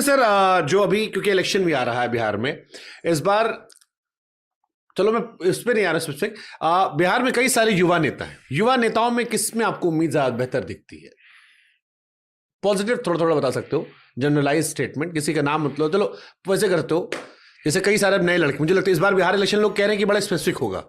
Sir, जो अभी क्योंकि इलेक्शन भी आ रहा है बिहार में इस बार, चलो मैं इस पे नहीं आ रहा स्पेसिफिक, बिहार में कई सारे युवा नेता हैं। युवा नेताओं में किस में आपको उम्मीद ज्यादा बेहतर दिखती है? पॉजिटिव थोड़ा थोड़ा बता सकते हो, जनरलाइज स्टेटमेंट, किसी का नाम मतलब, चलो वैसे करते हो जैसे कई सारे नए लड़के। मुझे लगता है इस बार बिहार इलेक्शन लोग कह रहे हैं कि बड़ा स्पेसिफिक होगा,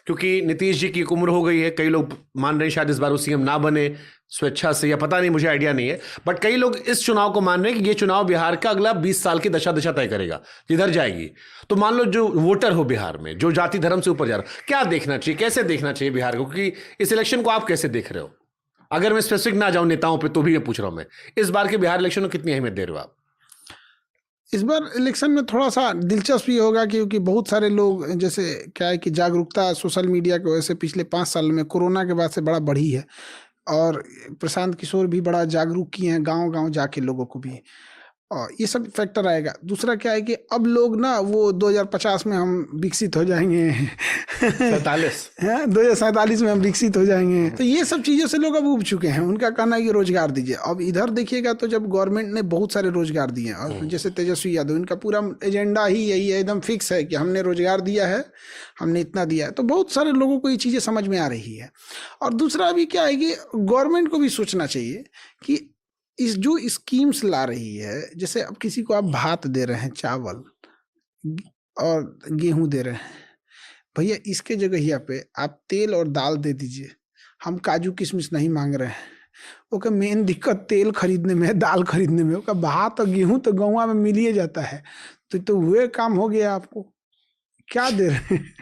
क्योंकि नीतीश जी की एक उम्र हो गई है। कई लोग मान रहे हैं शायद इस बार वो सीएम ना बने स्वेच्छा से, या पता नहीं, मुझे आइडिया नहीं है। बट कई लोग इस चुनाव को मान रहे हैं कि ये चुनाव बिहार का अगला 20 साल की दशा दिशा तय करेगा, जिधर जाएगी। तो मान लो जो वोटर हो बिहार में, जो जाति धर्म से ऊपर जा रहा, क्या देखना चाहिए, कैसे देखना चाहिए बिहार को? क्योंकि इस इलेक्शन को आप कैसे देख रहे हो? अगर मैं स्पेसिफिक ना जाऊं नेताओं पे, तो भी मैं पूछ रहा हूं, मैं इस बार के बिहार इलेक्शन में कितनी अहमियत दे रहे हो आप? इस बार इलेक्शन में थोड़ा सा दिलचस्प ये होगा, क्योंकि बहुत सारे लोग, जैसे क्या है कि जागरूकता सोशल मीडिया की वजह से पिछले 5 साल में कोरोना के बाद से बड़ा बढ़ी है। और प्रशांत किशोर भी बड़ा जागरूक किए हैं गांव गांव जाके लोगों को भी, और ये सब फैक्टर आएगा। दूसरा क्या है कि अब लोग ना, वो 2050 में हम विकसित हो जाएंगे 47 2047 में हम विकसित हो जाएंगे, तो ये सब चीज़ों से लोग अब उब चुके हैं। उनका कहना है कि रोजगार दीजिए। अब इधर देखिएगा तो जब गवर्नमेंट ने बहुत सारे रोजगार दिए हैं, और जैसे तेजस्वी यादव, इनका पूरा एजेंडा ही यही है, एकदम फिक्स है कि हमने रोजगार दिया है, हमने इतना दिया है। तो बहुत सारे लोगों को ये चीज़ें समझ में आ रही है। और दूसरा अभी क्या है कि गवर्नमेंट को भी सोचना चाहिए कि इस जो स्कीम्स ला रही है, जैसे अब किसी को आप भात दे रहे हैं, चावल और गेहूं दे रहे हैं, भैया इसके जगह पे आप तेल और दाल दे दीजिए। हम काजू किशमिश नहीं मांग रहे हैं। ओके, मेन दिक्कत तेल खरीदने में है, दाल खरीदने में। ओके, भात और गेहूं तो गाँव में मिल ही जाता है, तो हुए काम हो गया। आपको क्या दे रहे हैं?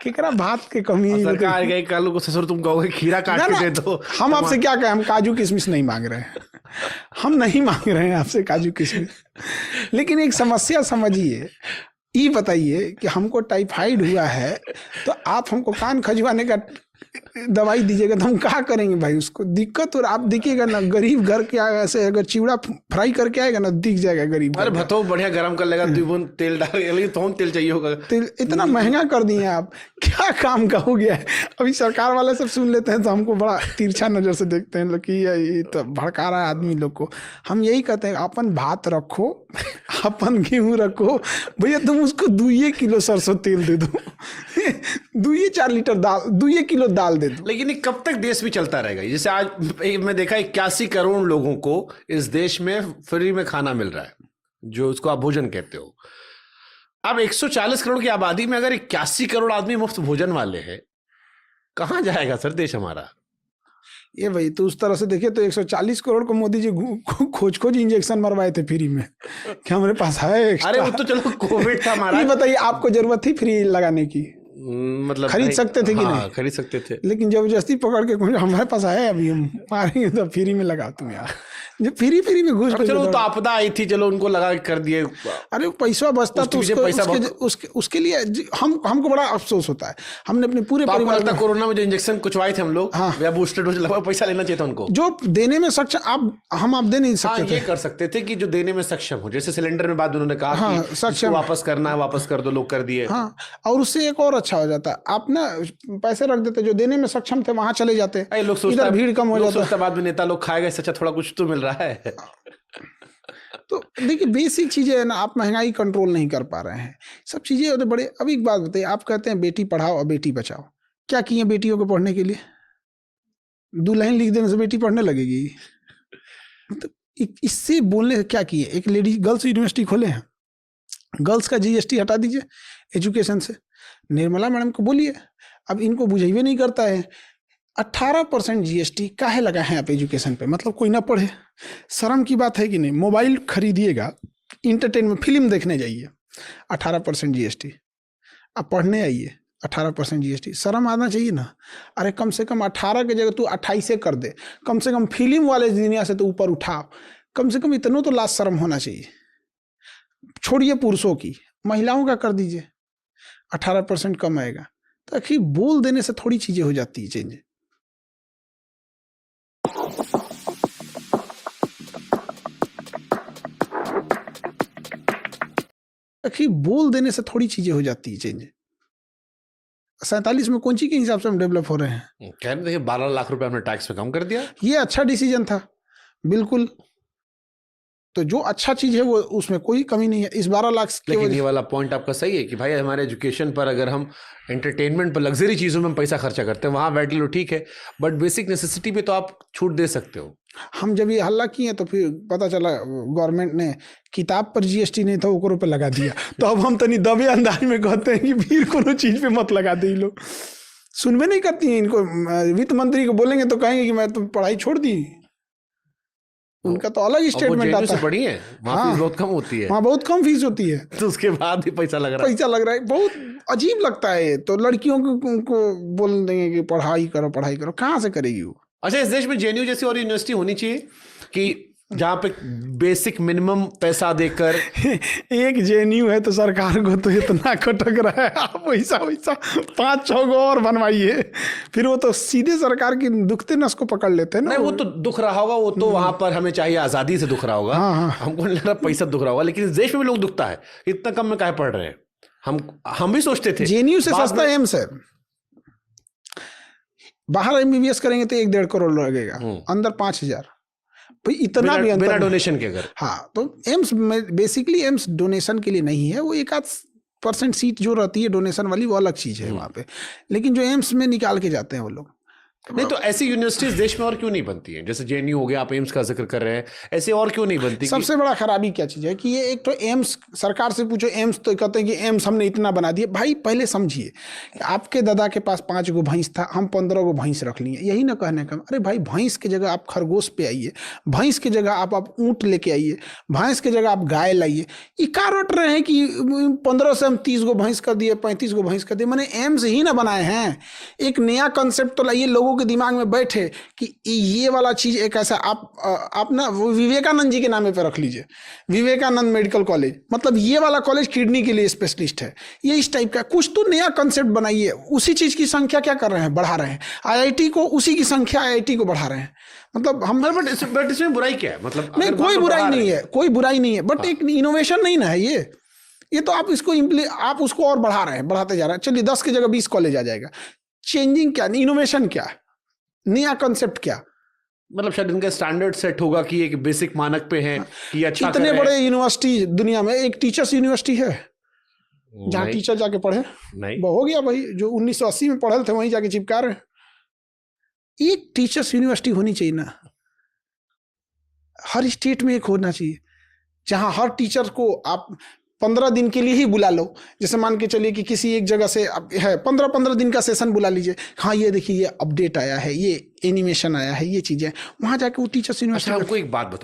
केकरा भात के कमी है? सरकार गई कल को, ससुर तुम कहोगे खीरा काट के दे दो। हम आपसे क्या कहें? हम काजू किशमिश नहीं मांग रहे हैं, हम नहीं मांग रहे हैं आपसे काजू किशमिश। लेकिन एक समस्या समझिए, ये बताइए कि हमको टाइफाइड हुआ है, तो आप हमको कान खजुआने का दवाई दीजिएगा, तो हम क्या करेंगे भाई? उसको दिक्कत। और आप देखिएगा ना, गरीब घर के ऐसे अगर चिवड़ा फ्राई करके आएगा ना, दिख जाएगा गरीब। अरे भतो बढ़िया गरम कर लेगा, दो बूंद तेल डाल, लेकिन तो तेल चाहिए होगा। तेल इतना महंगा कर दिए आप, क्या काम का हो गया है? अभी सरकार वाले सब सुन लेते हैं तो हमको बड़ा तिरछा नजर से देखते हैं लोग कि ये तो भड़का रहा है आदमी लोग को। हम यही कहते हैं, अपन भात रखो, अपन गेहूं रखो, भैया तुम उसको 2 किलो सरसों तेल दे दो, 2-4 लीटर दाल, 2 किलो दाल दे दो। लेकिन ये कब तक देश में चलता रहेगा? जैसे आज मैं देखा 81 करोड़ लोगों को इस देश में फ्री में खाना मिल रहा है, जो उसको आप भोजन कहते हो। अब 140 करोड़ की आबादी में अगर 81 करोड़ आदमी मुफ्त भोजन वाले हैं, कहां जाएगा सर देश हमारा? ये भाई, तो उस तरह से देखे तो 140 करोड़ को मोदी जी खोज इंजेक्शन मरवाए थे फ्री में, क्या हमारे पास है? अरे वो तो चलो कोविड था हमारा। ये बताइए, आपको जरूरत थी फ्री लगाने की? मतलब खरीद सकते थे कि नहीं? खरीद सकते थे, लेकिन जबरदस्ती पकड़ के हमारे पास है, अभी हम मारेंगे तो फ्री में लगा तुम यार। जो फ्री में घुस, चलो तो आपदा आई थी, चलो उनको लगा कर दिए। अरे पैसा बचता तो उसके लिए हमको बड़ा अफसोस होता है। हमने अपने पूरे परिवार में कोरोना में जो इंजेक्शन कुचवाए थे हम लोग, या बूस्टर डोज लगा, पैसा लेना चाहिए था उनको। जो देने में सक्षम, आप दे नहीं सकते थे। ये कर सकते थे कि जो देने में सक्षम हो, जैसे सिलेंडर में बात उन्होंने कहा कि सक्षम वापस करना है, वापस कर दो, लोग कर दिए। हाँ, और उससे एक और अच्छा हो जाता, आप ना पैसे रख देते, जो देने में सक्षम थे वहां चले जाते, लोग सोचते भीड़ कम हो जाता। बाद में नेता लोग खाएगा, सच्चा थोड़ा कुछ तो मिल रहा है। तो देखिए, बेसिक चीजें है ना, आप महंगाई कंट्रोल नहीं कर पा रहे हैं, सब चीजें होते बड़े। अब एक बात बताइए, आप कहते हैं बेटी पढ़ाओ और बेटी बचाओ, क्या किए बेटियों को पढ़ने के लिए? 2 लाइन लिख देने से बेटी पढ़ने लगेगी? मतलब इससे बोलने से क्या किए? एक लेडी गर्ल्स यूनिवर्सिटी खोले हैं, गर्ल्स का जीएसटी हटा दीजिए एजुकेशन से। निर्मला मैडम को बोलिए, अब इनको बुझेबे नहीं करता है। 18% जीएसटी काहे लगा है आप एजुकेशन पे? मतलब कोई ना पढ़े? शर्म की बात है कि नहीं? मोबाइल खरीदिएगा, इंटरटेनमेंट फिल्म देखने जाइए, 18% जीएसटी। अब पढ़ने आइए, 18% जीएसटी। शर्म आना चाहिए ना। अरे कम से कम 18 की जगह तू 28 कर दे, कम से कम फिल्म वाले दुनिया से तो ऊपर उठाओ, कम से कम इतना तो लाज शर्म होना चाहिए। छोड़िए पुरुषों की, महिलाओं का कर दीजिए, 18% कम आएगा। तो आखिर बोल देने से थोड़ी चीजें हो जाती है चेंज। आखिर बोल देने से थोड़ी चीजें हो जाती है चेंज। 47 में कौन सी के हिसाब से हम डेवलप हो रहे हैं? कह रहे देखिए 12 लाख रुपए हमने टैक्स पे कम कर दिया, ये अच्छा डिसीजन था, बिल्कुल। तो जो अच्छा चीज है वो उसमें कोई कमी नहीं है। इस 12 लाख की लेकिन वजह ये वाला पॉइंट आपका सही है कि भाई हमारे एजुकेशन पर अगर हम एंटरटेनमेंट पर लग्जरी चीज़ों में हम पैसा खर्चा करते हैं, वहाँ बैठ लो ठीक है, बट बेसिक नेसेसिटी पे तो आप छूट दे सकते हो। हम जब ये हल्ला किए तो फिर पता चला गवर्नमेंट ने किताब पर जीएसटी नहीं था ओकरों पे लगा दिया। तो अब हम तनी दबे अंदाज में कहते हैं कि फिर कोनो चीज पे मत लगा दे। लोग सुनबे नहीं करती हैं इनको। वित्त मंत्री को बोलेंगे तो कहेंगे कि मैं तो पढ़ाई छोड़ दी। उनका तो अलग स्टेटमेंट आता है। पढ़ी है वहाँ फीस बहुत कम होती है, वहाँ बहुत कम फीस होती है, तो उसके बाद भी पैसा लग रहा है। बहुत अजीब लगता है। तो लड़कियों को बोल देंगे कि पढ़ाई करो पढ़ाई करो, कहाँ से करेगी वो। अच्छा, इस देश में जेएनयू जैसी और यूनिवर्सिटी होनी चाहिए कि जहाँ पे बेसिक मिनिमम पैसा देकर एक जेएनयू है तो सरकार को तो इतना खटक रहा है, आप वैसा 5-6 को और बनवाइए, फिर वो तो सीधे सरकार की दुखते नस को पकड़ लेते हैं ना। नहीं, वो तो दुख रहा होगा, वो तो वहां पर हमें चाहिए आजादी से दुख रहा होगा। हाँ। हमको नहीं लग रहा पैसा दुख रहा होगा, लेकिन इस देश में भी लोग दुखता है इतना कम में काहे पढ़ रहे हैं। हम भी सोचते थे जेएनयू से सस्ता एम्स है। बाहर एमबीबीएस करेंगे तो 1-1.5 करोड़ लगेगा, अंदर 5,000। भाई इतना भी बिना डोनेशन के अगर। हाँ, तो एम्स में बेसिकली एम्स डोनेशन के लिए नहीं है। वो 1-8% सीट जो रहती है डोनेशन वाली वो अलग चीज है वहाँ पे, लेकिन जो एम्स में निकाल के जाते हैं वो लोग। नहीं तो ऐसी यूनिवर्सिटीज देश में और क्यों नहीं बनती हैं? जैसे जेएनयू हो गया, आप एम्स का जिक्र कर रहे हैं, ऐसे और क्यों नहीं बनती? सबसे बड़ा खराबी क्या चीज है कि ये एक तो एम्स, सरकार से पूछो एम्स तो कहते हैं कि एम्स हमने इतना बना दिया। भाई पहले समझिए, आपके दादा के पास 5 गो भैंस था, हम 15 गो भैंस रख लिए, यही ना कहने का। अरे भाई भैंस की जगह आप खरगोश पे आइए, भैंस की जगह आप ऊँट लेके आइए, भैंस की जगह आप गाय लाइए। ये क्या रट रहे हैं कि 15 से हम 30 गो भैंस कर दिए, 35 गो भैंस कर दिए। मैंने एम्स ही ना बनाए हैं। एक नया कंसेप्ट तो लाइए, लोगों के दिमाग में बैठे कि ये वाला चीज एक ऐसा आप ना विवेकानंद जी के नामे पे रख लीजिए, विवेकानंद मेडिकल कॉलेज, मतलब ये वाला कॉलेज किडनी के लिए स्पेशलिस्ट है। ये इस टाइप का कुछ तो नया कंसेप्ट बनाइए। उसी चीज की संख्या क्या कर रहे हैं, बढ़ा रहे हैं। आईआईटी को, उसी की संख्या आईआईटी को बढ़ा रहे हैं। मतलब हम बट इसमें बुराई क्या है? मतलब नहीं, कोई बुराई नहीं है, कोई बुराई नहीं है, बट एक इनोवेशन नहीं ना है ये तो आप इसको आप उसको और बढ़ा रहे हैं, बढ़ाते जा रहे हैं। चलिए 10 की जगह 20 कॉलेज आ जाएगा। चेंजिंग क्या, इनोवेशन क्या, नया कंसेप्ट क्या? मतलब शायद इनका स्टैंडर्ड सेट होगा कि एक बेसिक मानक पे है कि अच्छा इतने बड़े यूनिवर्सिटी दुनिया में, एक टीचर्स यूनिवर्सिटी है जहाँ नहीं, टीचर जाके पढ़े। नहीं हो गया भाई, जो 1980 में पढ़े थे वहीं जाके चिपका रहे। एक टीचर्स यूनिवर्सिटी होनी चाहिए ना, हर स्टेट में एक होना चाहिए, जहाँ हर टीचर को आप 15 दिन के लिए ही बुला लो। जैसे मान के चलिए कि किसी एक जगह से है 15-15 दिन का सेशन बुला लीजिए। हाँ ये देखिए, ये अपडेट आया है, ये एनिमेशन आया है, ये चीजें, वहां जाके वो टीचर्स यूनिवर्सिटी। हमको एक बात बताओ,